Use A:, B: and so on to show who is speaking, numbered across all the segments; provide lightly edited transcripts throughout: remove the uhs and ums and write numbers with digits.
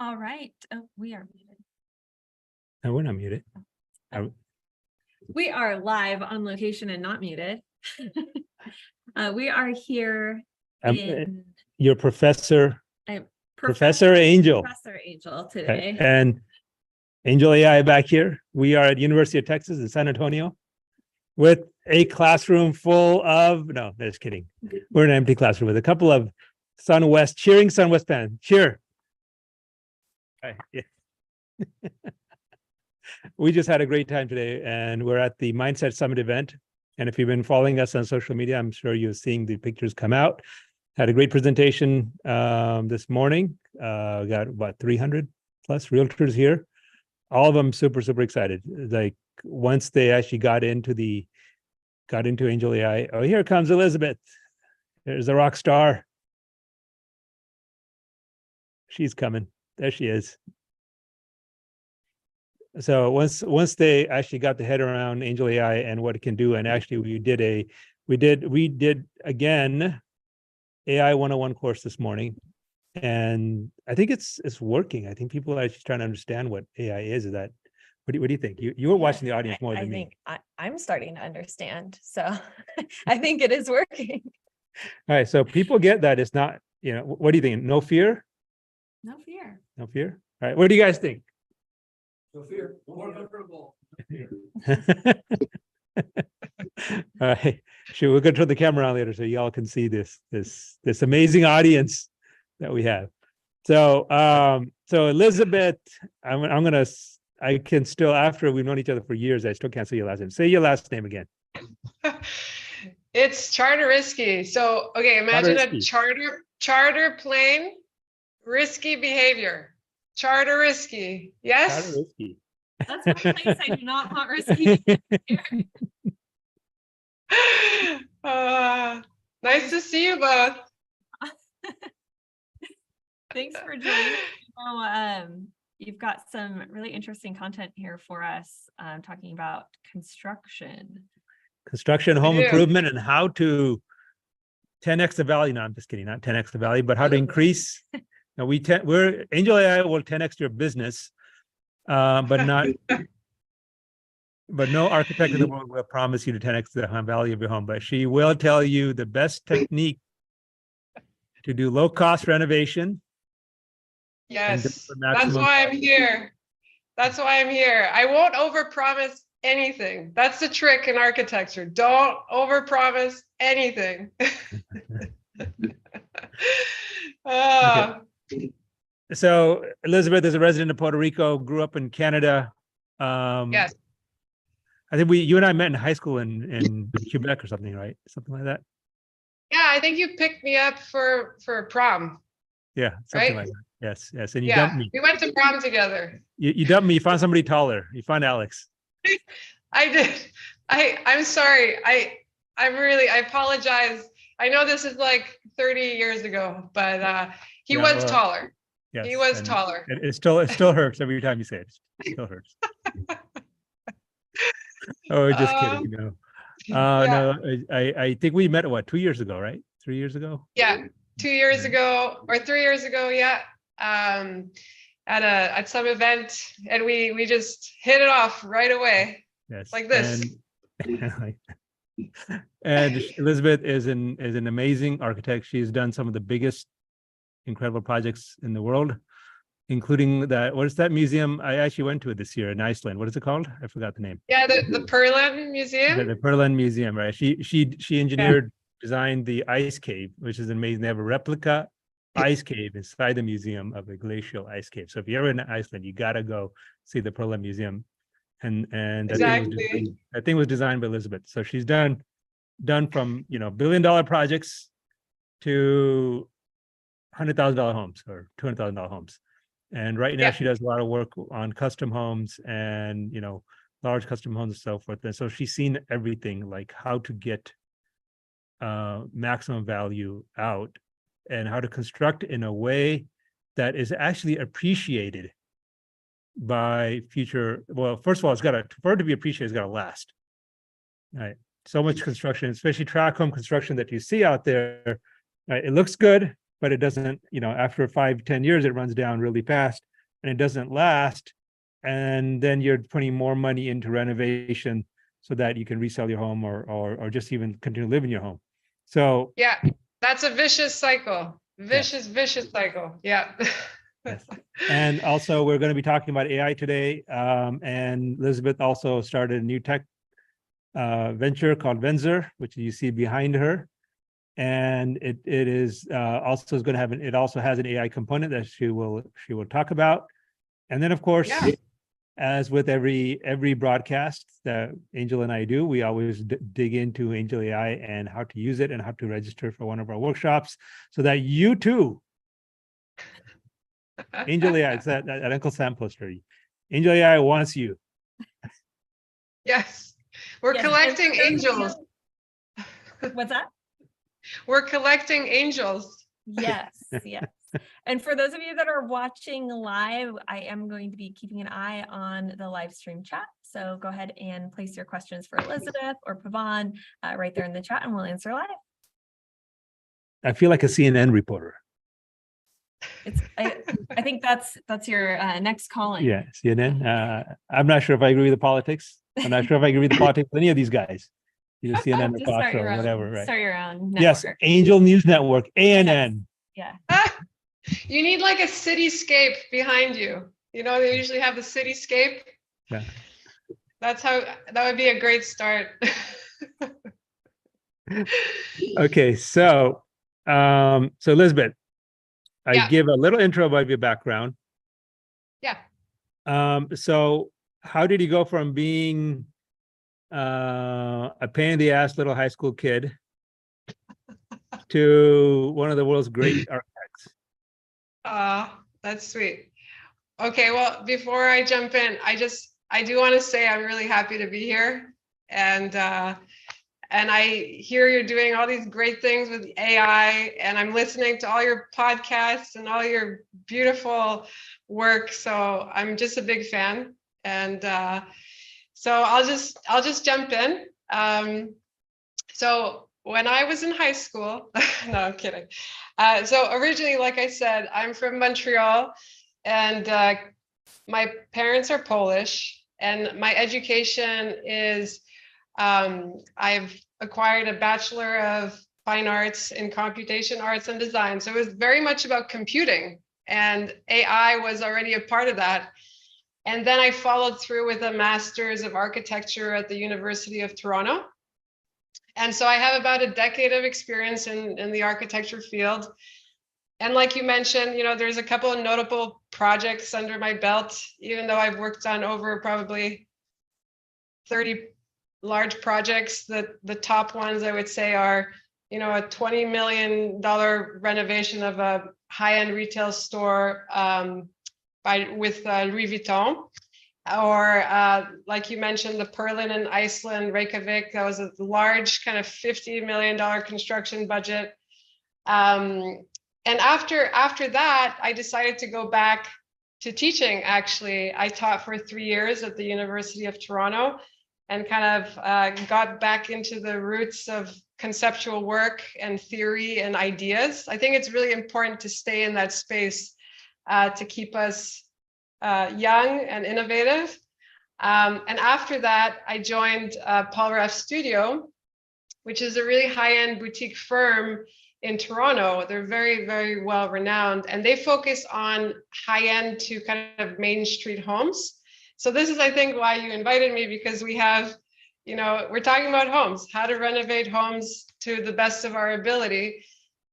A: All right. Oh, we are muted.
B: No, we're not muted.
A: We are live on location and not muted. We are here in
B: Your Professor
A: Professor
B: Angel.
A: Professor Angel today.
B: And AngelAi back here. We are at University of Texas in San Antonio with a classroom full of, no, just kidding. We're in an empty classroom with a couple of cheering SunWest fans. Cheer. Right, yeah. We just had a great time today, and we're at the Mindset Summit event. And if you've been following us on social media, I'm sure you're seeing the pictures come out. Had a great presentation this morning. Got about 300 plus realtors here. All of them super excited. Like once they actually got into AngelAi. Oh, here comes Elizabeth. There's a rock star. She's coming. There she is. So once they actually got the head around AngelAi and what it can do, and actually we did again AI 101 course this morning, and I think it's working. I think people are actually trying to understand what AI is. Is that what do you think? You were watching the audience more than me.
C: I think I'm starting to understand. So I think it is working.
B: All right. So people get that it's not, what do you think? No fear?
A: No fear.
B: No fear? All right. What do you guys think?
D: No fear, more comfortable.
B: All right. Sure, we're gonna turn the camera on later so y'all can see this amazing audience that we have. So so Elizabeth, I can still, after we've known each other for years, I still can't say your last name. Say your last name again.
E: It's Czartoryski. So okay, imagine a charter plane, risky behavior. Czartoryski. Yes.
B: Czartoryski.
A: That's my place. I do not want risky.
E: Nice to see you both.
A: Thanks for joining. You've got some really interesting content here for us, talking about construction,
B: Home improvement, and how to 10x the value. No, I'm just kidding. Not 10x the value, but how to increase. Now we're AngelAi will 10x your business, but not. But no architect in the world will promise you to 10x the value of your home. But she will tell you the best technique to do low-cost renovation.
E: Yes, that's why I'm here. That's why I'm here. I won't overpromise anything. That's the trick in architecture. Don't overpromise anything.
B: Okay. So Elizabeth is a resident of Puerto Rico, grew up in Canada.
E: Yes.
B: I think you and I met in high school in Quebec or something, right? Something like that.
E: Yeah, I think you picked me up for prom.
B: Yeah, something like that. Yes. And you dumped me.
E: We went to prom together.
B: You dumped me. You found somebody taller. You found Alex.
E: I did. I'm sorry. I apologize. I know this is like 30 years ago, but he was taller.
B: Yes,
E: he was taller.
B: It still hurts every time you say it. It still hurts. Oh, just kidding. No. No, I think we met 2 years ago, right? 3 years ago?
E: Yeah, 2 years ago or 3 years ago, yeah. At some event, and we just hit it off right away.
B: Yes.
E: Like this.
B: And Elizabeth is an amazing architect. She's done some of the biggest, incredible projects in the world, including what is that museum? I actually went to it this year in Iceland. What is it called? I forgot the name.
E: Yeah, the Perlan Museum.
B: The Perlan Museum, right? She engineered, designed the ice cave, which is amazing. They have a replica ice cave inside the museum of a glacial ice cave. So if you're ever in Iceland, you gotta go see the Perlan Museum. And that thing was designed by Elizabeth. So she's done from $1 billion projects to $100,000 homes or $200,000 homes. And right now she does a lot of work on custom homes and, large custom homes and so forth. And so she's seen everything, like how to get maximum value out and how to construct in a way that is actually appreciated by future. Well, first of all, for it to be appreciated, it's got to last. Right. So much construction, especially tract home construction that you see out there, right? It looks good, but it doesn't, after 5-10 years, it runs down really fast. and it doesn't last, and then you're putting more money into renovation so that you can resell your home or just even continue to live in your home. So
E: Yeah, that's a vicious cycle. Vicious cycle. Yeah.
B: yes. And also we're going to be talking about AI today. And Elizabeth also started a new tech venture called Venzer, which you see behind her. And it is also is going to have it also has an AI component that she will talk about. And then of course, as with every broadcast that Angel and I do, we always dig into AngelAi and how to use it and how to register for one of our workshops so that you too, AngelAi, it's that Uncle Sam poster. AngelAi wants you.
E: Yes. We're
A: Yes,
E: collecting angels.
A: What's that?
E: We're collecting angels.
A: Yes, yes. And for those of you that are watching live, I am going to be keeping an eye on the live stream chat. So go ahead and place your questions for Elizabeth or Pavan right there in the chat and we'll answer live.
B: I feel like a CNN reporter.
A: I think that's your next calling.
B: Yeah, CNN. I'm not sure if I agree with the politics. I'm not sure if I agree with the politics with any of these guys. Either CNN or
A: Just
B: Fox or whatever, right?
A: Start your own network.
B: Yes, Angel News Network, ANN.
A: Yeah.
E: You need like a cityscape behind you. You know, they usually have the cityscape.
B: Yeah.
E: That would be a great start.
B: Okay, so Elizabeth, I give a little intro about your background.
E: Yeah.
B: So how did you go from being a pain in the ass little high school kid to one of the world's great architects?
E: That's sweet. Okay, well, before I jump in, I do want to say I'm really happy to be here. And I hear you're doing all these great things with AI, and I'm listening to all your podcasts and all your beautiful work. So I'm just a big fan. And so I'll just jump in. So when I was in high school, no, I'm kidding. So originally, like I said, I'm from Montreal, and my parents are Polish, and my education is I've acquired a Bachelor of Fine Arts in Computation Arts and Design. So it was very much about computing, and AI was already a part of that. And then I followed through with a Master's of Architecture at the University of Toronto. And so I have about a decade of experience in the architecture field. And like you mentioned, you know, there's a couple of notable projects under my belt, even though I've worked on over probably 30 large projects. The top ones I would say are, you know, a $20 million renovation of a high-end retail store with Louis Vuitton, or like you mentioned, the Perlin in Iceland, Reykjavik. That was a large kind of $50 million construction budget. And after that, I decided to go back to teaching. Actually, I taught for 3 years at the University of Toronto, and kind of got back into the roots of conceptual work and theory and ideas. I think it's really important to stay in that space to keep us young and innovative. And after that, I joined Paul Ref Studio, which is a really high-end boutique firm in Toronto. They're very, very well renowned, and they focus on high-end to kind of Main Street homes. So this is, I think, why you invited me, because we have, you know, we're talking about homes, how to renovate homes to the best of our ability.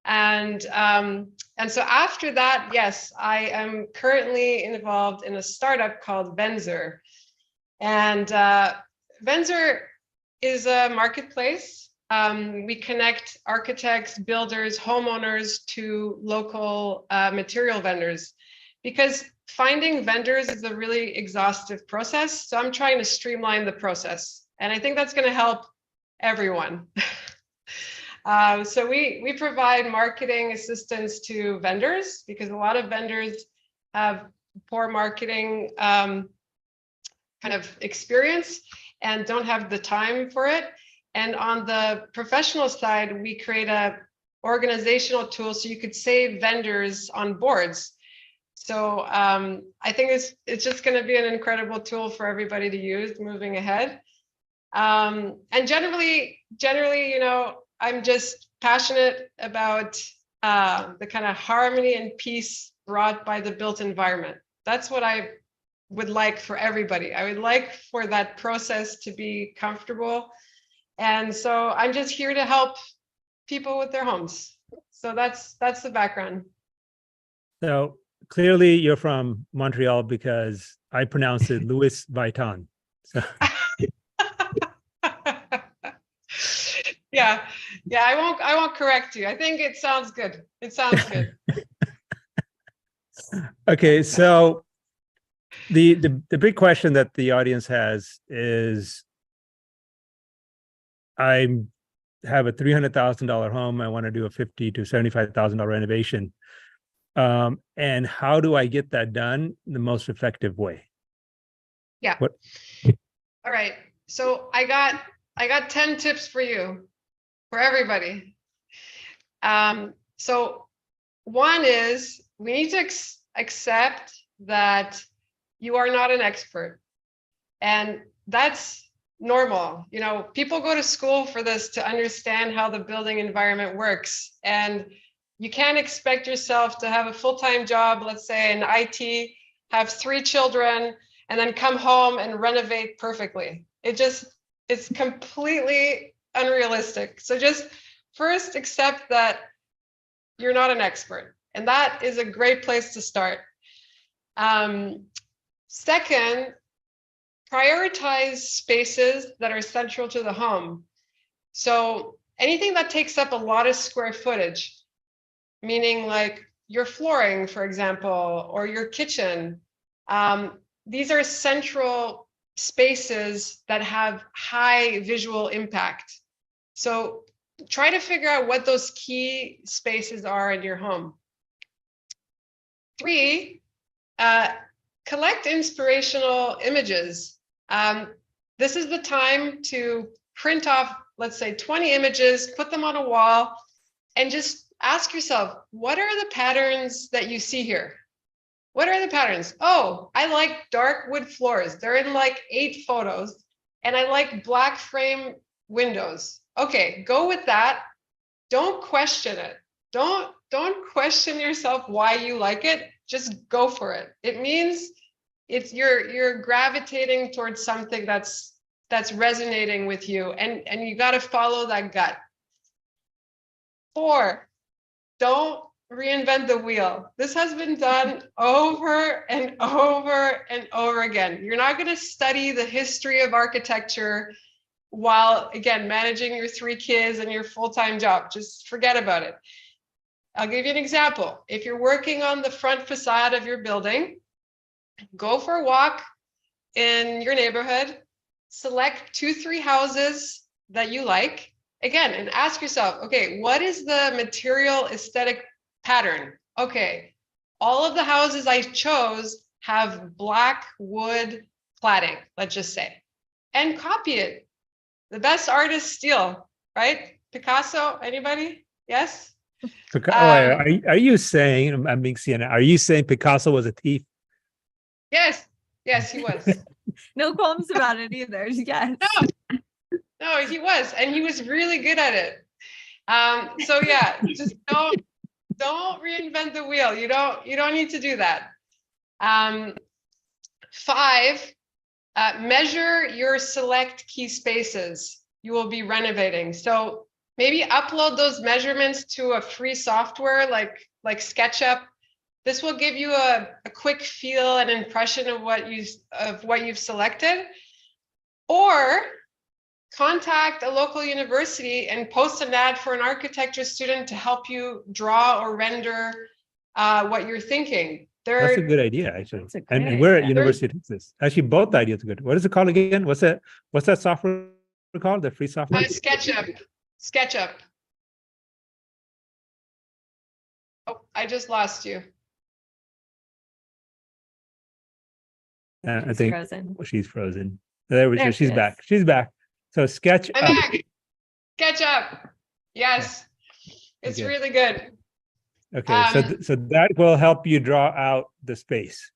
E: And so after that, yes, I am currently involved in a startup called Venzer. And Venzor is a marketplace. We connect architects, builders, homeowners to local material vendors, because finding vendors is a really exhaustive process. So I'm trying to streamline the process. And I think that's going to help everyone. So we provide marketing assistance to vendors, because a lot of vendors have poor marketing kind of experience and don't have the time for it. And on the professional side, we create a organizational tool so you could save vendors on boards. So I think it's just going to be an incredible tool for everybody to use moving ahead. And generally, you know, I'm just passionate about the kind of harmony and peace brought by the built environment. That's what I would like for everybody. I would like for that process to be comfortable. And so I'm just here to help people with their homes. So that's the background.
B: So clearly you're from Montreal because I pronounced it Louis Vuitton. So
E: yeah, I won't correct you. I think it sounds good. It sounds good.
B: okay, so the big question that the audience has is, I have a $300,000 home. I want to do a $50,000 to $75,000 renovation. And how do I get that done the most effective way?
E: Yeah.
B: What?
E: All right. So I got 10 tips for you, for everybody. So one is we need to accept that you are not an expert, and that's normal. You know, people go to school for this to understand how the building environment works, and you can't expect yourself to have a full-time job, let's say in IT, have 3 children, and then come home and renovate perfectly. It's completely unrealistic. So just first accept that you're not an expert, and that is a great place to start. Second, prioritize spaces that are central to the home. So anything that takes up a lot of square footage, meaning like your flooring, for example, or your kitchen, these are central spaces that have high visual impact. So try to figure out what those key spaces are in your home. 3, collect inspirational images. This is the time to print off, let's say 20 images, put them on a wall, and just ask yourself, what are the patterns that you see here? What are the patterns? Oh, I like dark wood floors. They're in like 8 photos, and I like black frame windows. Okay, go with that. Don't question it. Don't question yourself why you like it. Just go for it. It means you're gravitating towards something that's resonating with you, and you got to follow that gut. 4, don't reinvent the wheel. This has been done over and over and over again. You're not going to study the history of architecture while, again, managing your 3 kids and your full-time job. Just forget about it. I'll give you an example. If you're working on the front facade of your building, go for a walk in your neighborhood, select 2-3 houses that you like, again, and ask yourself, okay, what is the material aesthetic pattern? Okay, all of the houses I chose have black wood cladding, let's just say, and copy it. The best artists steal, right? Picasso, anybody? Yes?
B: Are you saying, I'm being CNN, are you saying Picasso was a thief?
E: Yes, he was.
A: No qualms about it either. Yes.
E: No, he was, and he was really good at it. So yeah, just don't reinvent the wheel. You don't need to do that. 5, measure your select key spaces you will be renovating. So maybe upload those measurements to a free software like SketchUp. This will give you a quick feel and impression of what you've selected. Or contact a local university and post an ad for an architecture student to help you draw or render what you're thinking.
B: That's a good idea, actually.
A: That's a great
B: And we're at
A: idea.
B: University of Texas. Actually, both ideas are good. What is it called again? What's that software called? The free software?
E: SketchUp. Oh, I just lost you.
B: I think
A: Frozen.
B: she's frozen. There we go.
A: There she
B: She's
A: is.
B: back. She's back. So sketch.
E: I'm back. SketchUp. Yes, it's
B: Okay.
E: really good.
B: Okay, so, so that will help you draw out the space.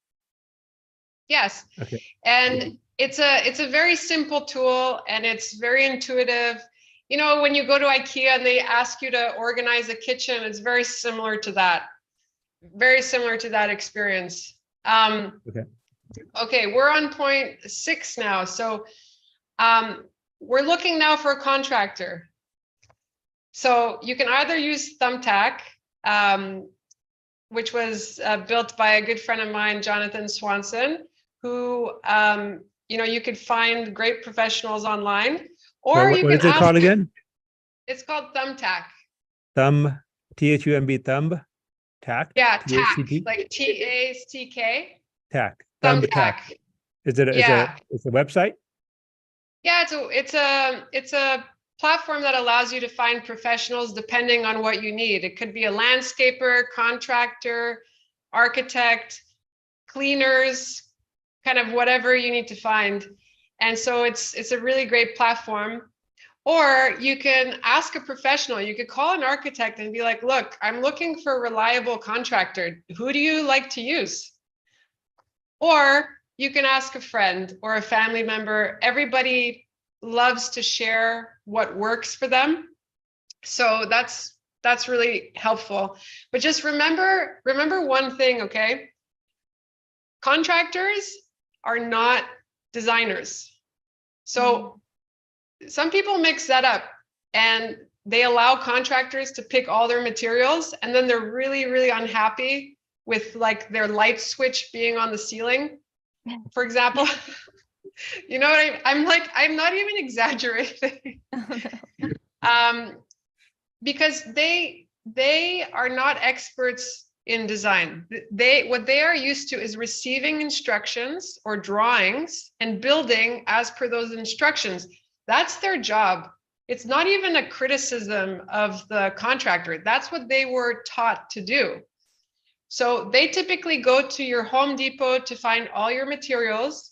E: Yes.
B: Okay.
E: And it's a very simple tool, and it's very intuitive. You know, when you go to IKEA and they ask you to organize a kitchen, it's very similar to that. Very similar to that experience. Okay, we're on point 6 now. So we're looking now for a contractor. So you can either use Thumbtack, which was built by a good friend of mine, Jonathan Swanson, who, you know, you could find great professionals online, or
B: What is it called again?
E: It's called Thumbtack.
B: Thumb, T-H-U-M-B, thumb, tack?
E: Yeah, tack,
B: T-A-C-T?
E: like T-A-C-K.
B: Tack.
E: Thumbtack.
B: Is it it's a website?
E: Yeah, it's a platform that allows you to find professionals depending on what you need. It could be a landscaper, contractor, architect, cleaners, kind of whatever you need to find. And so it's a really great platform. Or you can ask a professional. You could call an architect and be like, look, I'm looking for a reliable contractor. Who do you like to use? Or you can ask a friend or a family member. Everybody loves to share what works for them. So that's really helpful. But just remember one thing, okay? Contractors are not designers. So some people mix that up, and they allow contractors to pick all their materials, and then they're really, really unhappy with like their light switch being on the ceiling, for example. You know what I'm like, I'm not even exaggerating. Because they are not experts in design. What they are used to is receiving instructions or drawings and building as per those instructions. That's their job. It's not even a criticism of the contractor. That's what they were taught to do. So they typically go to your Home Depot to find all your materials.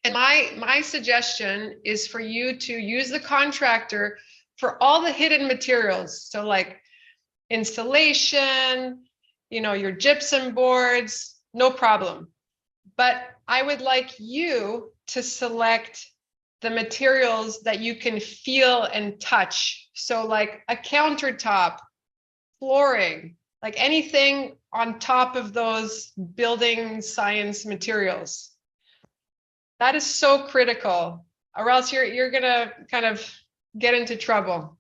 E: And my suggestion is for you to use the contractor for all the hidden materials. So like installation, you know, your gypsum boards, no problem. But I would like you to select the materials that you can feel and touch. So like a countertop, flooring, like anything on top of those building science materials. That is so critical, or else you're gonna kind of get into trouble.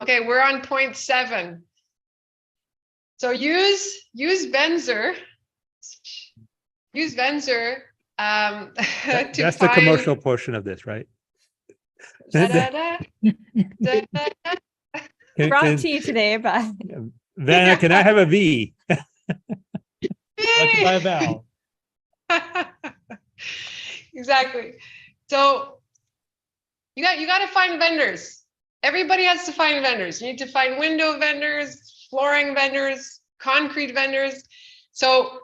E: Okay, we're on point 7. So use Venzer. Use Venzer
B: That's the commercial portion of this, right?
C: Brought to you today by
B: Vanna, can I have a V? I'd like to buy a vowel.
E: Exactly. So you got to find vendors. Everybody has to find vendors. You need to find window vendors, flooring vendors, concrete vendors. So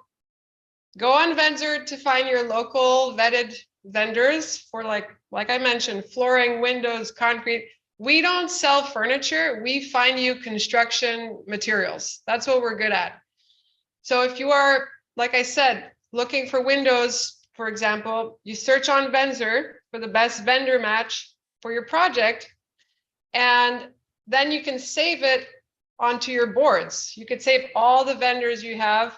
E: go on Venzor to find your local vetted vendors for like I mentioned, flooring, windows, concrete. We don't sell furniture. We find you construction materials. That's what we're good at. So if you are, like I said, looking for windows, for example, you search on Venzor for the best vendor match for your project, and then you can save it onto your boards. You could save all the vendors you have,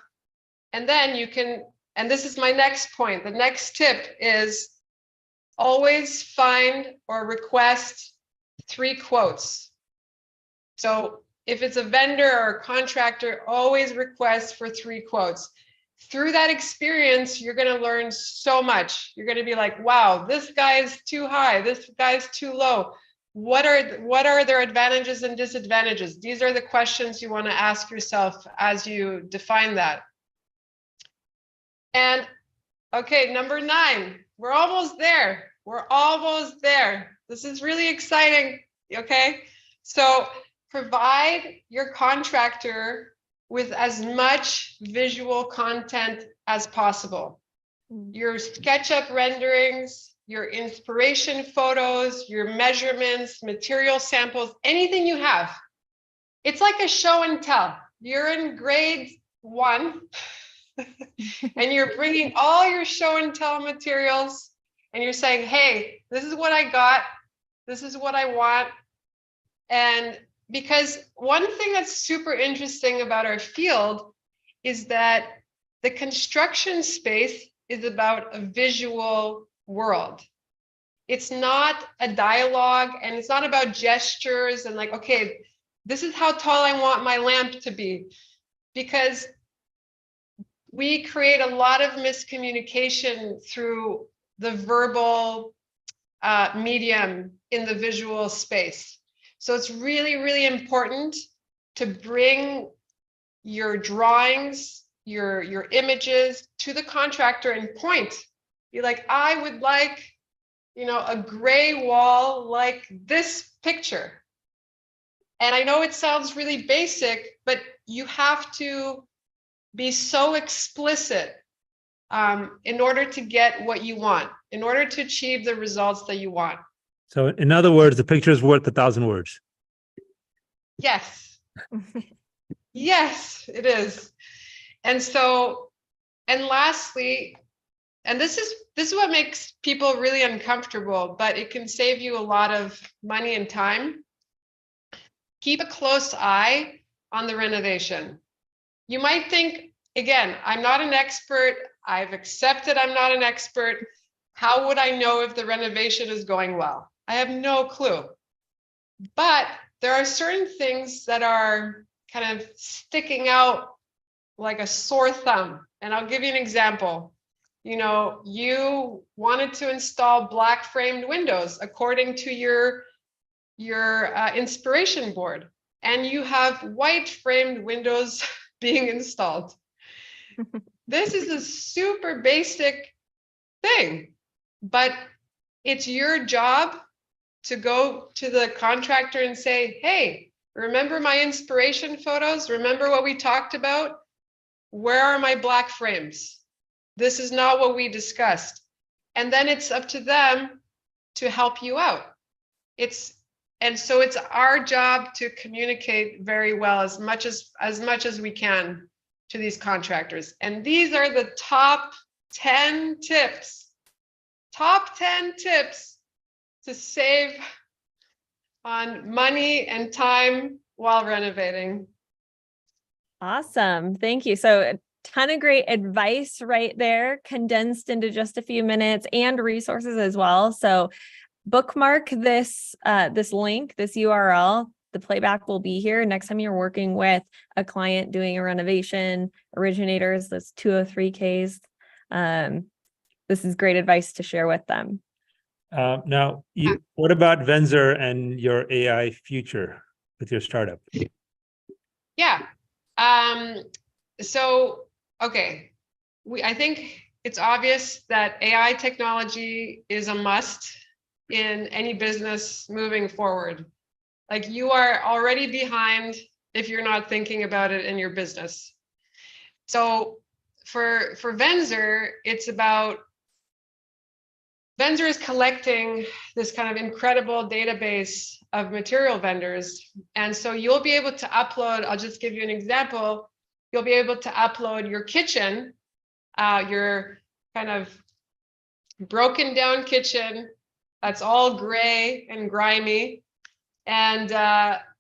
E: and then you can, and this is my next point, the next tip is always find or request 3 quotes. So if it's a vendor or a contractor, always request for 3 quotes. Through that experience, you're going to learn so much. You're going to be like, wow, this guy's too high, this guy's too low. What are their advantages and disadvantages? These are the questions you want to ask yourself as you define that. And okay, number 9, we're almost there. We're almost there. This is really exciting. Okay, so provide your contractor with as much visual content as possible. Your SketchUp renderings, your inspiration photos, your measurements, material samples, anything you have. It's like a show and tell. you're in grade 1 and you're bringing all your show and tell materials and you're saying, hey, this is what I got. This is what I want. And because one thing that's super interesting about our field is that the construction space is about a visual world. It's not a dialogue and it's not about gestures and like, okay, this is how tall I want my lamp to be. Because we create a lot of miscommunication through the verbal medium in the visual space. So it's really, really important to bring your drawings, your images to the contractor and point. Be like, I would like, you know, a gray wall like this picture. And I know it sounds really basic, but you have to be so explicit in order to get what you want, in order to achieve the results that you want.
B: So in other words, the picture is worth 1,000 words.
E: Yes. Yes, it is. And so, and lastly, and this is what makes people really uncomfortable, but it can save you a lot of money and time. Keep a close eye on the renovation. You might think, again, I'm not an expert. I've accepted I'm not an expert. How would I know if the renovation is going well? I have no clue. But there are certain things that are kind of sticking out like a sore thumb. And I'll give you an example. You know, you wanted to install black framed windows according to your inspiration board, and you have white framed windows being installed. This is a super basic thing, but it's your job to go to the contractor and say, hey, remember my inspiration photos? Remember what we talked about? Where are my black frames? This is not what we discussed. And then it's up to them to help you out. And so it's our job to communicate very well as much as we can to these contractors. And these are the top 10 tips to save on money and time while renovating.
C: Awesome. Thank you. So a ton of great advice right there, condensed into just a few minutes, and resources as well. So bookmark this link, this URL. The playback will be here next time you're working with a client doing a renovation. Originators, that's 203Ks. This is great advice to share with them.
B: Now, what about Venzer and your AI future with your startup?
E: Yeah. So, okay. I think it's obvious that AI technology is a must in any business moving forward. Like, you are already behind if you're not thinking about it in your business. So for Venzer, it's about, Venzer is collecting this kind of incredible database of material vendors. And so you'll be able to upload, I'll just give you an example. You'll be able to upload your kitchen, your kind of broken down kitchen that's all gray and grimy. And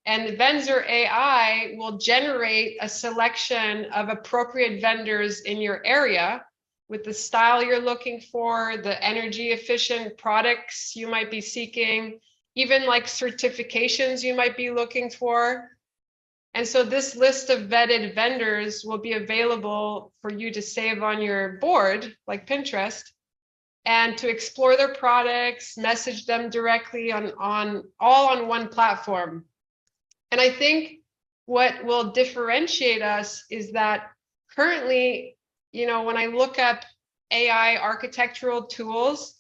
E: Venzer AI will generate a selection of appropriate vendors in your area with the style you're looking for, the energy efficient products you might be seeking, even like certifications you might be looking for. And so this list of vetted vendors will be available for you to save on your board, like Pinterest, and to explore their products, message them directly all on one platform. And I think what will differentiate us is that currently, you know, when I look up AI architectural tools,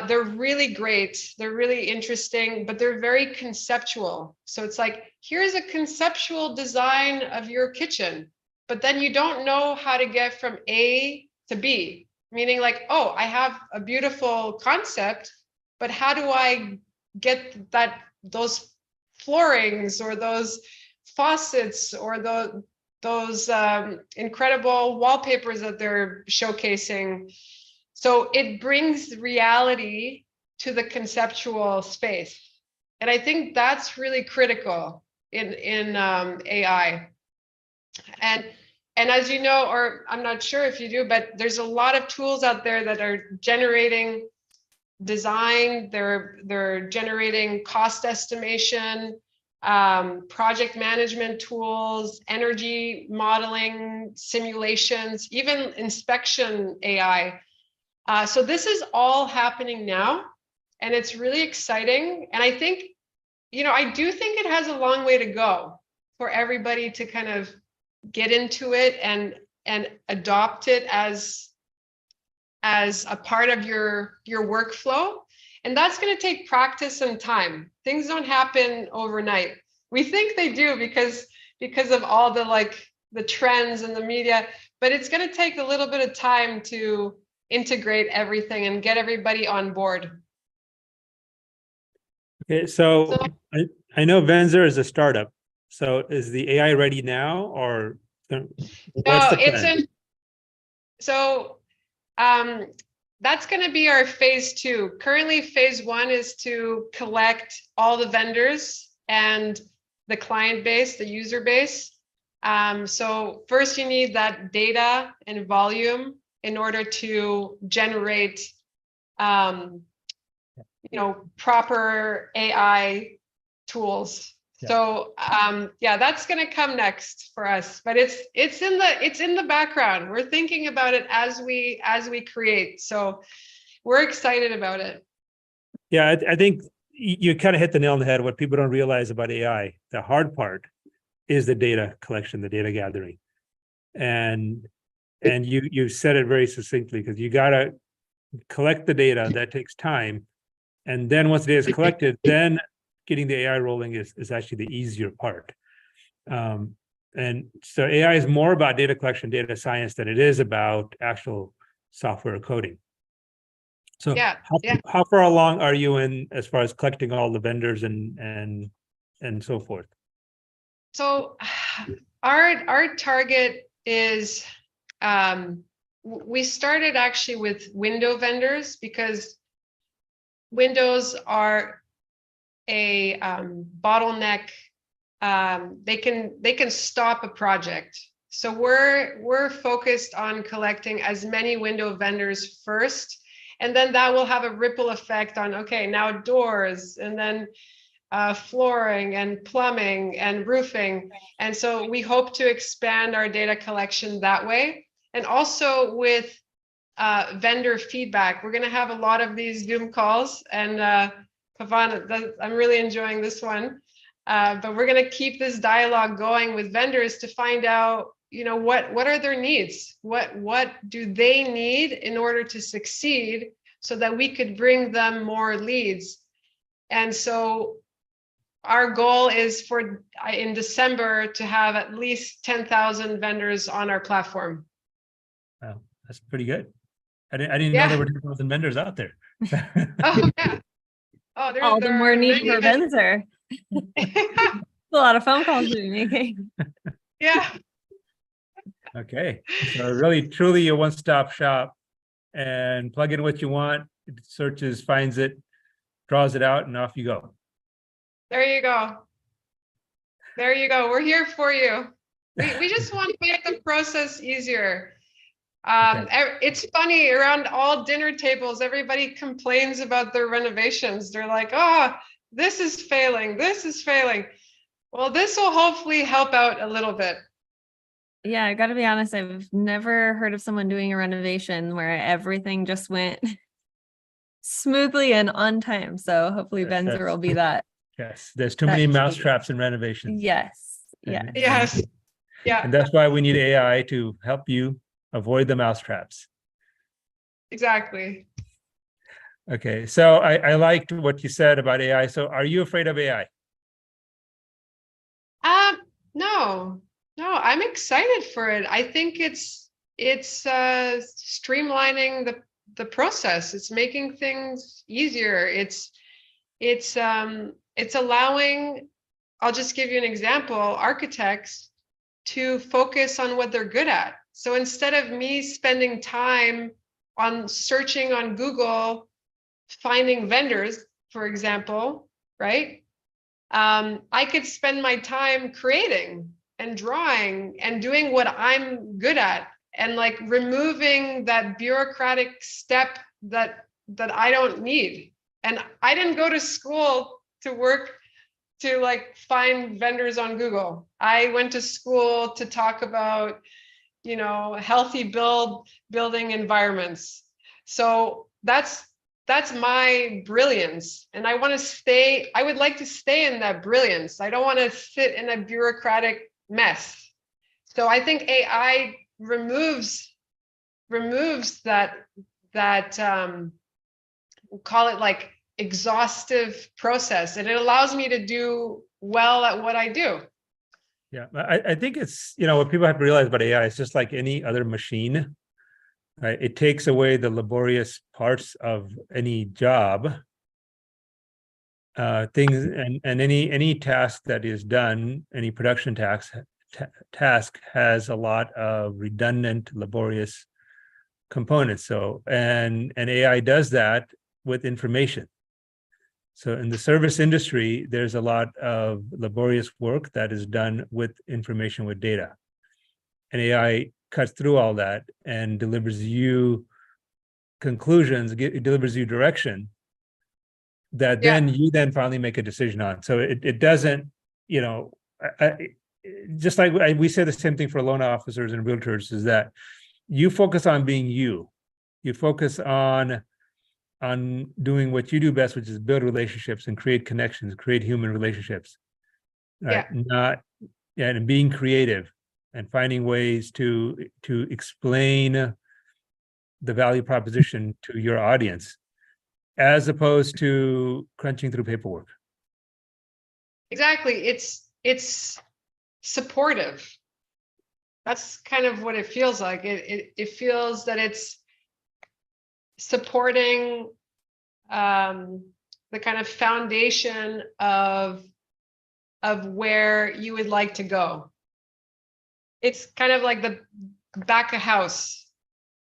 E: they're really great. They're really interesting, but they're very conceptual. So it's like, here's a conceptual design of your kitchen, but then you don't know how to get from A to B. Meaning like, oh, I have a beautiful concept, but how do I get those floorings or those faucets or those incredible wallpapers that they're showcasing. So it brings reality to the conceptual space. And I think that's really critical in AI. And as you know, or I'm not sure if you do, but there's a lot of tools out there that are generating design, they're generating cost estimation, project management tools, energy modeling, simulations, even inspection AI. So this is all happening now, and it's really exciting. And I think, I do think it has a long way to go for everybody to kind of get into it and adopt it as a part of your workflow. And that's going to take practice and time. Things don't happen overnight. We think they do because of all the trends and the media, but it's going to take a little bit of time to integrate everything and get everybody on board.
B: Okay, so I know Venzer is a startup. So is the AI ready now, or what's the plan?
E: That's going to be our phase 2. Currently, phase 1 is to collect all the vendors and the client base, the user base. So first you need that data and volume in order to generate, proper AI tools. Yeah. So that's going to come next for us, but it's in the background. We're thinking about it as we create. So we're excited about it.
B: Yeah, I think you kind of hit the nail on the head. What people don't realize about AI, the hard part is the data collection, the data gathering, and you said it very succinctly, because you got to collect the data. That takes time, and then once the data is collected, then getting the AI rolling is actually the easier part. And so AI is more about data collection, data science than it is about actual software coding. So how far along are you in as far as collecting all the vendors and so forth?
E: So our target is, we started actually with window vendors, because windows are a bottleneck. They can stop a project. So we're focused on collecting as many window vendors first, and then that will have a ripple effect on, okay, now doors, and then flooring and plumbing and roofing. And so we hope to expand our data collection that way. And also with vendor feedback, we're going to have a lot of these Zoom calls, and Pavan, I'm really enjoying this one, but we're going to keep this dialogue going with vendors to find out, what are their needs? What do they need in order to succeed, so that we could bring them more leads? And so our goal is in December to have at least 10,000 vendors on our platform.
B: Wow, that's pretty good. I didn't know there were 10,000 vendors out there.
E: Oh yeah. Oh,
C: all the more need for Venzer. A lot of phone calls to be making.
E: Yeah.
B: Okay, so really, truly a one-stop shop, and plug in what you want. It searches, finds it, draws it out, and off you go.
E: There you go. There you go. We're here for you. We just want to make the process easier. It's funny, around all dinner tables, everybody complains about their renovations. They're like, oh, this is failing. This is failing. Well, this will hopefully help out a little bit.
C: Yeah, I got to be honest. I've never heard of someone doing a renovation where everything just went smoothly and on time. So hopefully Venzer will be that.
B: Yes, there's too many mousetraps in renovations.
C: Yes. Yeah.
E: Yes. Yeah.
B: And that's why we need AI to help you avoid the mousetraps.
E: Exactly.
B: Okay, so I liked what you said about AI. So are you afraid of AI?
E: No, I'm excited for it. I think it's streamlining the process. It's making things easier. It's allowing I'll just give you an example, architects to focus on what they're good at. So instead of me spending time on searching on Google, finding vendors, for example, right? I could spend my time creating and drawing and doing what I'm good at, and like removing that bureaucratic step that I don't need. And I didn't go to school to work to like find vendors on Google. I went to school to talk about, you know, healthy building environments. So that's my brilliance. And I would like to stay in that brilliance. I don't want to sit in a bureaucratic mess. So I think AI removes that we'll call it like exhaustive process, and it allows me to do well at what I do.
B: Yeah, I think it's, you know, what people have to realize about AI, it's just like any other machine, right? It takes away the laborious parts of any job. Things and any task that is done, any production task has a lot of redundant, laborious components. So, and AI does that with information. So in the service industry, there's a lot of laborious work that is done with information, with data. And AI cuts through all that and delivers you conclusions, it delivers you direction that then you then finally make a decision on. So it doesn't, you know, just like we say the same thing for loan officers and realtors, is that you focus on being you. You focus on doing what you do best, which is build relationships and create connections, create human relationships, right? And being creative and finding ways to explain the value proposition to your audience, as opposed to crunching through paperwork.
E: Exactly. It's supportive. That's kind of what it feels like. It feels that it's supporting the kind of foundation of where you would like to go. It's kind of like the back of house,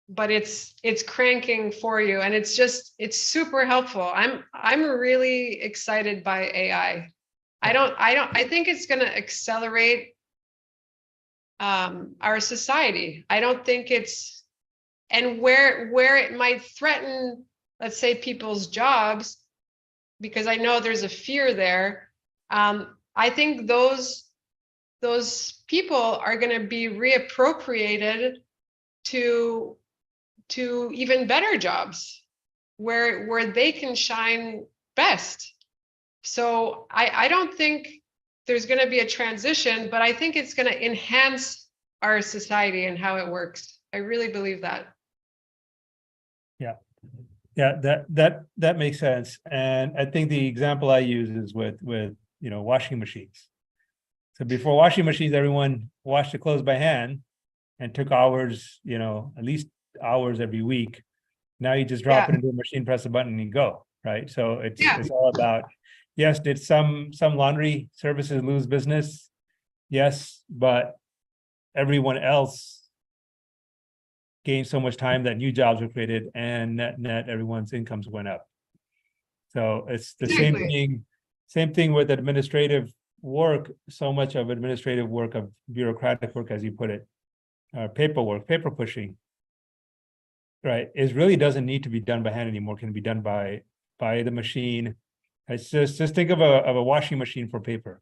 E: but it's cranking for you, and it's super helpful. I'm really excited by AI. I think it's going to accelerate our society. I don't think it's, and where it might threaten, let's say, people's jobs, because I know there's a fear there. I think those people are going to be reappropriated to even better jobs where they can shine best. So I don't think there's going to be a transition, but I think it's going to enhance our society and how it works. I really believe that.
B: Yeah, that makes sense. And I think the example I use is with you know, washing machines. So before washing machines, everyone washed the clothes by hand and took hours, you know, at least hours every week. Now you just drop it into a machine, press a button, and go, right? So it's all about, yes, did some laundry services lose business? Yes, but everyone else gained so much time that new jobs were created, and net everyone's incomes went up. So it's the same thing with administrative work. So much of administrative work, of bureaucratic work, as you put it, paperwork, paper pushing, right, is really doesn't need to be done by hand anymore. Can be done by the machine. It's just think of a washing machine for paper.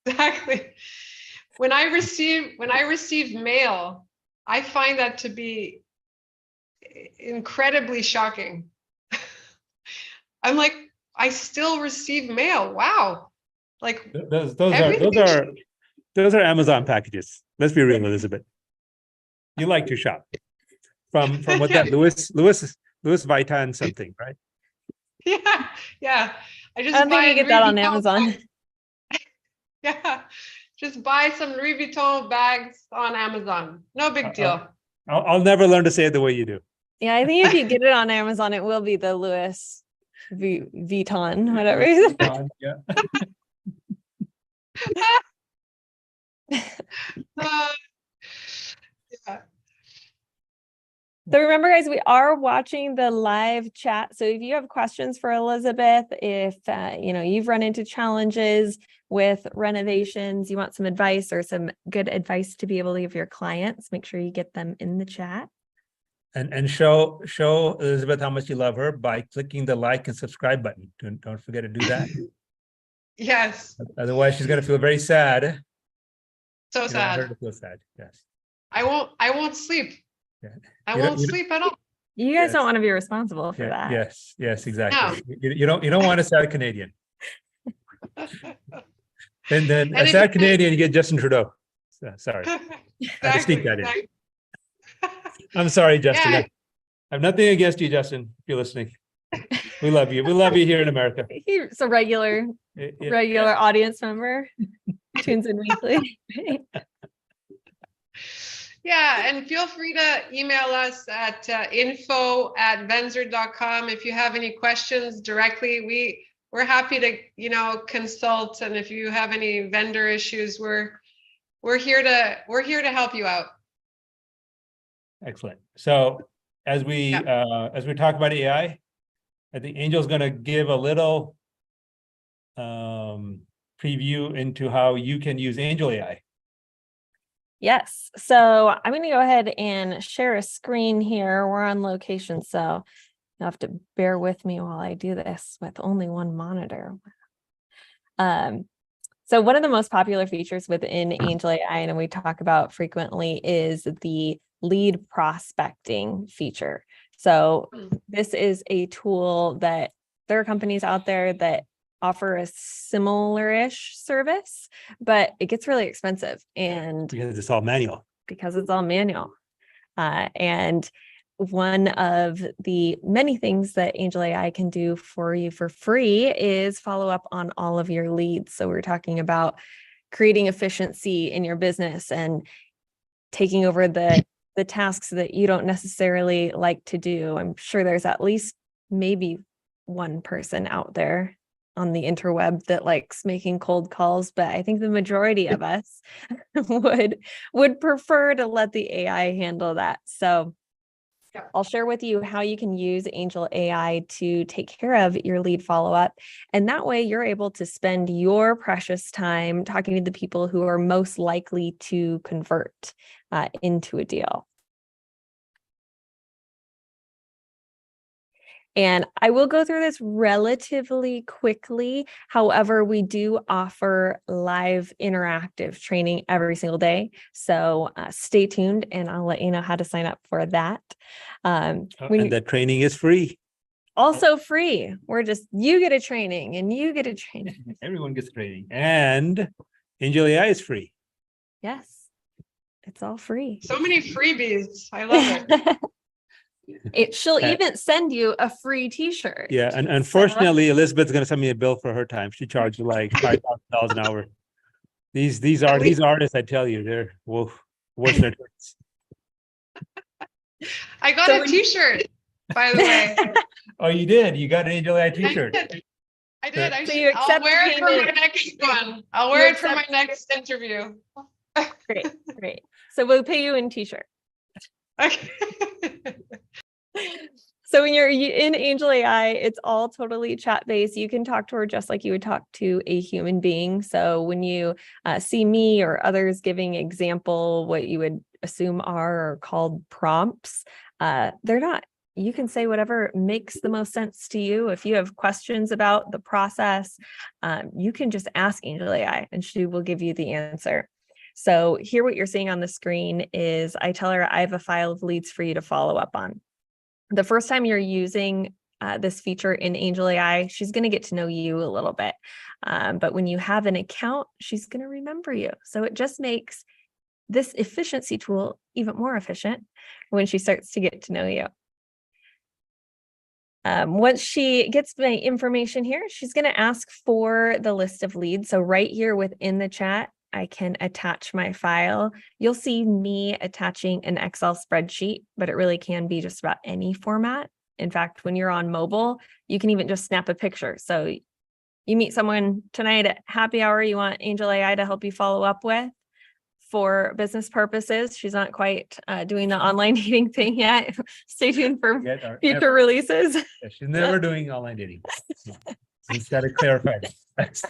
E: Exactly. When I receive mail, I find that to be incredibly shocking. I'm like, I still receive mail. Wow. Like
B: those are Amazon packages. Let's be real, Elizabeth. You like to shop from what that Louis Vuitton something, right?
E: Yeah. I
C: don't think you get that on Amazon.
E: Yeah. Just buy some Louis Vuitton bags on Amazon. No big deal.
B: I'll never learn to say it the way you do.
C: Yeah, I think if you get it on Amazon, it will be the Louis Vuitton, whatever.
B: Yeah.
E: Yeah.
C: So remember, guys, we are watching the live chat. So if you have questions for Elizabeth, if you've run into challenges with renovations, you want some advice or some good advice to be able to give your clients, make sure you get them in the chat.
B: And show Elizabeth how much you love her by clicking the like and subscribe button. Don't forget to do that.
E: Yes.
B: Otherwise, she's gonna feel very sad.
E: So
B: You don't want her
E: sad.
B: to feel sad. Yes.
E: I won't sleep.
B: Yeah.
E: I
B: You don't-
E: won't
B: you don't-
E: sleep at all.
C: You guys
B: Yes.
C: don't want to be responsible for
B: Yeah,
C: that.
B: yes, exactly. You don't want a sad Canadian. And then a
E: And
B: sad Canadian, you get Justin Trudeau. Sorry, I had to sneak that in.
E: Exactly.
B: I'm sorry, Justin.
E: Yeah.
B: I have nothing against you, Justin, if you're listening. We love you. We love you here in America.
C: He's a regular
B: Yeah.
C: audience member. Tunes in weekly.
E: Yeah, and feel free to email us at info@venzor.com if you have any questions directly. We're happy to, consult, and if you have any vendor issues, we're here to help you out.
B: Excellent. So as we talk about AI, I think Angel's going to give a little preview into how you can use AngelAi.
C: Yes. So I'm going to go ahead and share a screen here. We're on location, so you'll have to bear with me while I do this with only one monitor. So one of the most popular features within AngelAi, and we talk about frequently, is the lead prospecting feature. So this is a tool that there are companies out there that offer a similar-ish service, but it gets really expensive, and
B: Because it's all manual.
C: And one of the many things that AngelAi can do for you for free is follow up on all of your leads. So we're talking about creating efficiency in your business and taking over the tasks that you don't necessarily like to do. I'm sure there's at least maybe one person out there on the interweb that likes making cold calls, but I think the majority of us would prefer to let the AI handle that. So I'll share with you how you can use AngelAi to take care of your lead follow-up. And that way you're able to spend your precious time talking to the people who are most likely to convert into a deal. And I will go through this relatively quickly. However, we do offer live interactive training every single day. So stay tuned and I'll let you know how to sign up for that.
B: And the training is free.
C: Also free. You get a training and you get a training.
B: Everyone gets training. And AngelAi is free.
C: Yes, it's all free.
E: So many freebies. I love it.
C: She'll even send you a free t-shirt.
B: Yeah, and unfortunately, Elizabeth's going to send me a bill for her time. She charged like $5,000 an hour. These artists, I tell you, they're worse than tricks.
E: I got a t-shirt, by the way.
B: Oh, you did? You got an AngelAi t-shirt?
E: I did.
C: I'll
E: wear it for my next one. I'll wear it for my next interview.
C: Great. So we'll pay you in t-shirt.
E: Okay.
C: So when you're in AngelAi, it's all totally chat-based. You can talk to her just like you would talk to a human being. So when you see me or others giving example, what you would assume are called prompts, they're not. You can say whatever makes the most sense to you. If you have questions about the process, you can just ask AngelAi and she will give you the answer. So here what you're seeing on the screen is I tell her I have a file of leads for you to follow up on. The first time you're using this feature in AngelAi, she's going to get to know you a little bit. But when you have an account, she's going to remember you. So it just makes this efficiency tool even more efficient when she starts to get to know you. Once she gets my information here, she's going to ask for the list of leads. So right here within the chat, I can attach my file. You'll see me attaching an Excel spreadsheet, but it really can be just about any format. In fact, when you're on mobile, you can even just snap a picture. So you meet someone tonight at happy hour you want AngelAi to help you follow up with, for business purposes. She's not quite doing the online dating thing yet. Stay tuned for
B: Yet or
C: future
B: ever.
C: releases.
B: Yeah, she's never doing online dating. Just got to clarify that.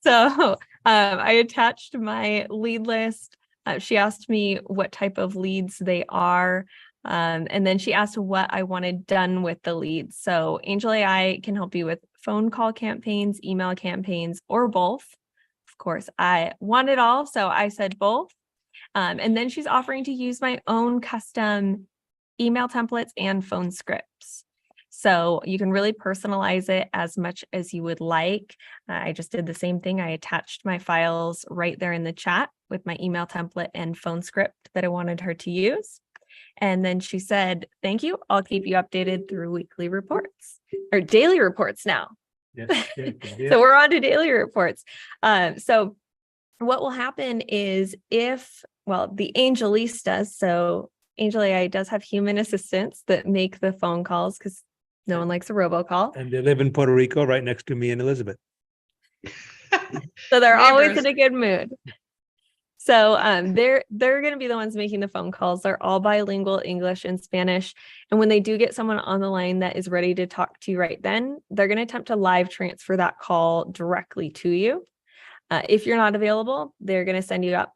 C: So I attached my lead list. She asked me what type of leads they are. And then she asked what I wanted done with the leads. So AngelAi can help you with phone call campaigns, email campaigns, or both. Of course, I want it all, so I said both. And then she's offering to use my own custom email templates and phone scripts. So you can really personalize it as much as you would like. I just did the same thing. I attached my files right there in the chat with my email template and phone script that I wanted her to use. And then she said, thank you. I'll keep you updated through weekly reports or daily reports now.
B: Yes,
C: So we're on to daily reports. So what will happen is the Angelistas, so AngelAi does have human assistants that make the phone calls because no one likes a robocall.
B: And they live in Puerto Rico right next to me and Elizabeth.
C: So they're always
E: Neighbors.
C: in a good mood. So they're going to be the ones making the phone calls. They're all bilingual, English and Spanish. And when they do get someone on the line that is ready to talk to you right then, they're going to attempt to live transfer that call directly to you. If you're not available, they're going to send you up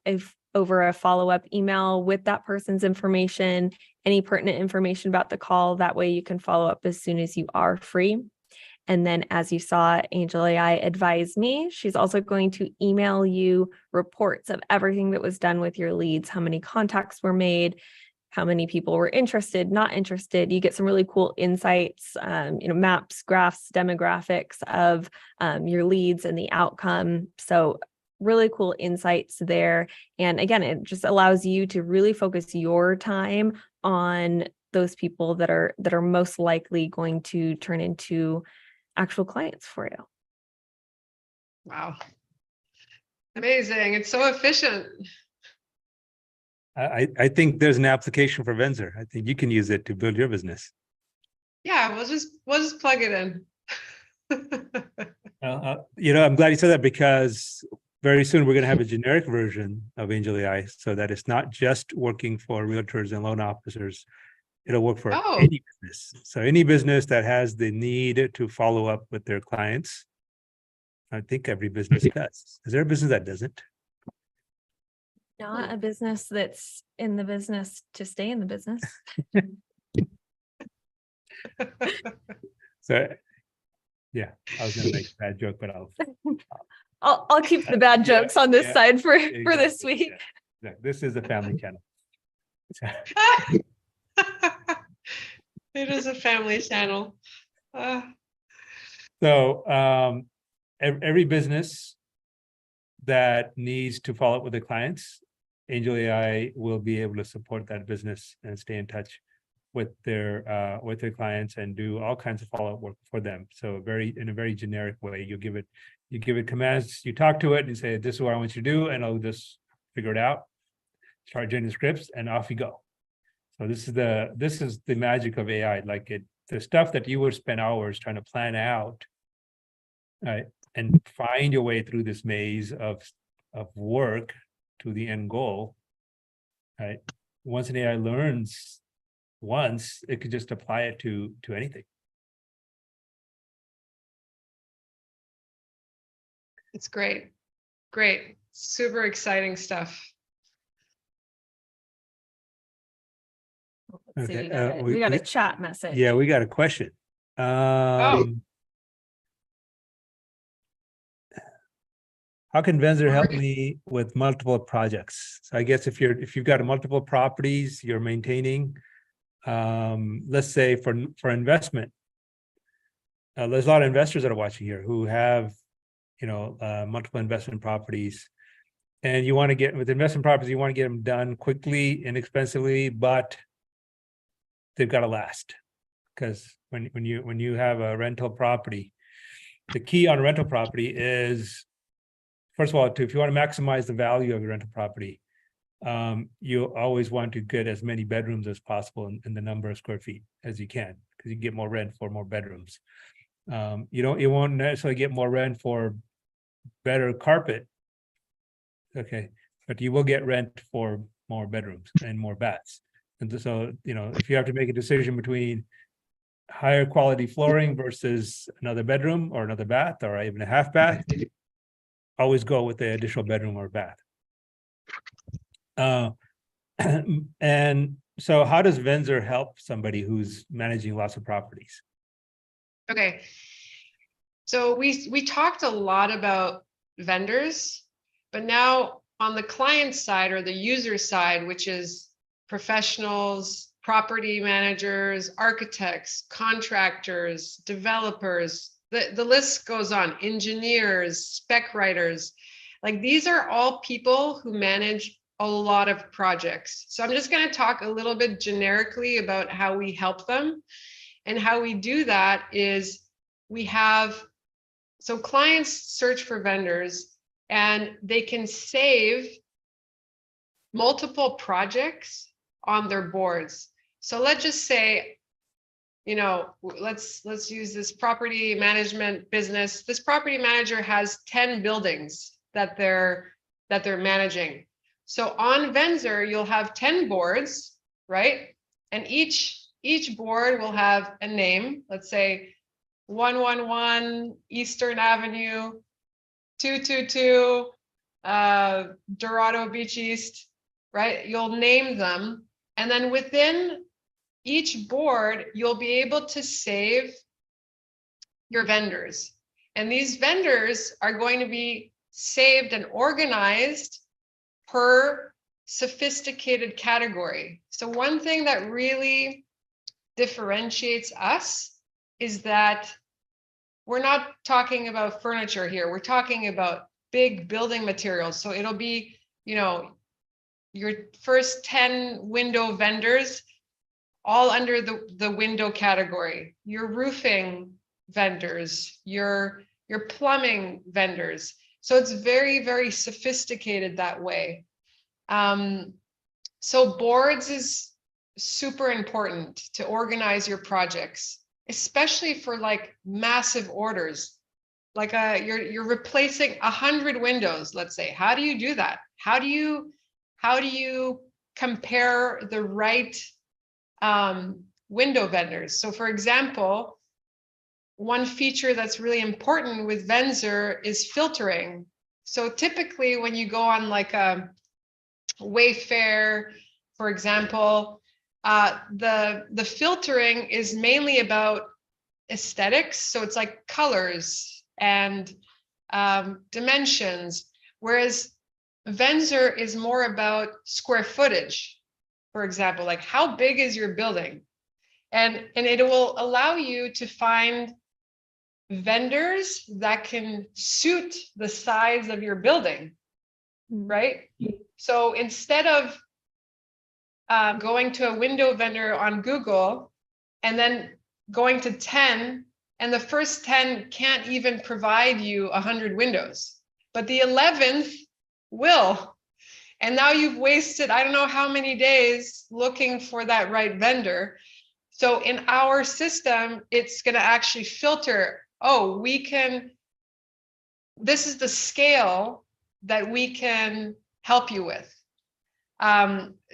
C: over a follow-up email with that person's information, any pertinent information about the call. That way you can follow up as soon as you are free. And then as you saw, AngelAi advised me, she's also going to email you reports of everything that was done with your leads, how many contacts were made, how many people were interested, not interested. You get some really cool insights, maps, graphs, demographics of your leads and the outcome. So really cool insights there. And again, it just allows you to really focus your time on those people that are most likely going to turn into actual clients for you.
E: Wow. Amazing. It's so efficient.
B: I think there's an application for Venzer. I think you can use it to build your business.
E: Yeah, we'll just plug it in.
B: I'm glad you said that because very soon we're going to have a generic version of AngelAi so that it's not just working for realtors and loan officers. It'll work for any business. So any business that has the need to follow up with their clients, I think every business does. Is there a business that doesn't?
C: Not a business that's in the business to stay in the business.
B: So, yeah, I was going to make a bad joke, but
C: I'll keep the bad jokes on this side for this
B: exactly,
C: week.
B: yeah. This is a family channel.
E: It is a family channel.
B: So every business that needs to follow up with the clients, AngelAi will be able to support that business and stay in touch with their clients and do all kinds of follow-up work for them. So in a very generic way, you give it commands, you talk to it and you say, this is what I want you to do, and I'll just figure it out, start generating scripts, and off you go. So this is the magic of AI. Like the stuff that you would spend hours trying to plan out, right, and find your way through this maze of work to the end goal, right? Once an AI learns once, it could just apply it to anything.
E: It's great. Super exciting stuff.
C: Let's see,
B: Okay,
C: we got a chat message.
B: Yeah, we got a question. How can Venzer help me with multiple projects? So I guess if you've got multiple properties you're maintaining, let's say for investment, there's a lot of investors that are watching here who have, multiple investment properties, and you want to get with investment properties, you want to get them done quickly, inexpensively, but they've got to last. Because when you have a rental property, the key on a rental property is, first of all, if you want to maximize the value of your rental property, you always want to get as many bedrooms as possible in the number of square feet as you can, because you get more rent for more bedrooms. You won't necessarily get more rent for better carpet. Okay, but you will get rent for more bedrooms and more baths. And so, if you have to make a decision between higher quality flooring versus another bedroom or another bath or even a half bath, always go with the additional bedroom or bath. And so how does Venzor help somebody who's managing lots of properties?
E: Okay. So we talked a lot about vendors, but now on the client side or the user side, which is professionals, property managers, architects, contractors, developers, the list goes on, engineers, spec writers, like these are all people who manage a lot of projects. So I'm just going to talk a little bit generically about how we help them. And how we do that is so clients search for vendors and they can save multiple projects on their boards. So let's just say, let's use this property management business. This property manager has 10 buildings that they're managing. So on Venzer, you'll have 10 boards, right? And each board will have a name. Let's say 111 Eastern Avenue, 222 Dorado Beach East, right? You'll name them. And then within each board, you'll be able to save your vendors. And these vendors are going to be saved and organized per sophisticated category. So one thing that really differentiates us is that we're not talking about furniture here. We're talking about big building materials. So it'll be, your first 10 window vendors all under the window category, your roofing vendors, your plumbing vendors. So it's very, very sophisticated that way. So boards is super important to organize your projects, especially for like massive orders. Like you're replacing 100 windows, let's say. How do you do that? How do you compare the right window vendors? So for example, one feature that's really important with Venzer is filtering. So typically when you go on like a Wayfair, for example, the filtering is mainly about aesthetics. So it's like colors and dimensions, whereas Venzer is more about square footage. For example, like how big is your building? And it will allow you to find vendors that can suit the size of your building, right? So instead of going to a window vendor on Google and then going to 10, and the first 10 can't even provide you 100 windows, but the 11th will. And now you've wasted, I don't know how many days looking for that right vendor. So in our system, it's going to actually filter, this is the scale that we can help you with.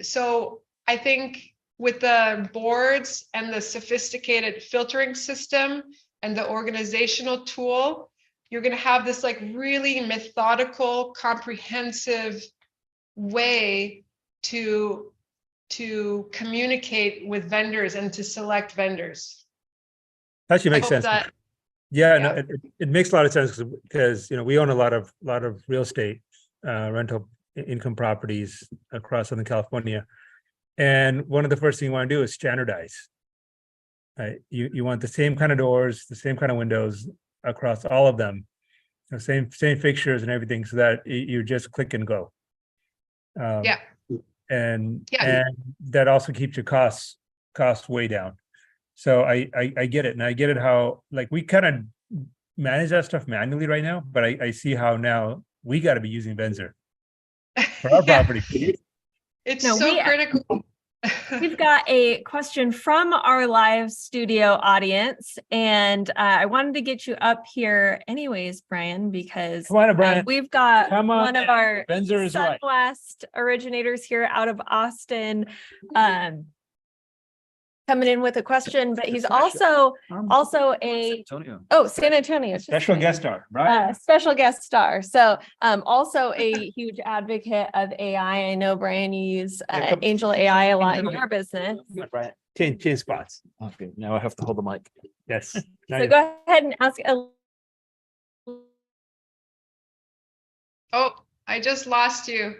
E: So I think with the boards and the sophisticated filtering system and the organizational tool, you're going to have this like really methodical, comprehensive way to communicate with vendors and to select vendors.
B: Actually makes sense.
E: Yeah.
B: No, it makes a lot of sense because we own a lot of real estate rental income properties across Southern California, and one of the first things you want to do is standardize. Right, you want the same kind of doors, the same kind of windows across all of them, same fixtures and everything, so that you just click and go. And that also keeps your costs way down. So I get it, and I get it how like we kind of manage that stuff manually right now, but I see how now we got to be using Venzer for our property.
E: It's so critical.
C: We've got a question from our live studio audience, and I wanted to get you up here anyways, Brian, because
B: Come on, up, Brian.
C: we've got
B: Come on
C: one of our
B: Venzer is right.
C: Sunwest originators here out of Austin, coming in with a question, but he's also a San Antonio.
B: Special guest star, right?
C: Special guest star. So also a huge advocate of AI. I know, Brian, you use AngelAi a lot in your business.
B: Right. 10 spots.
F: Okay, now I have to hold the mic.
B: Yes.
C: So go ahead and ask.
E: Oh, I just lost you.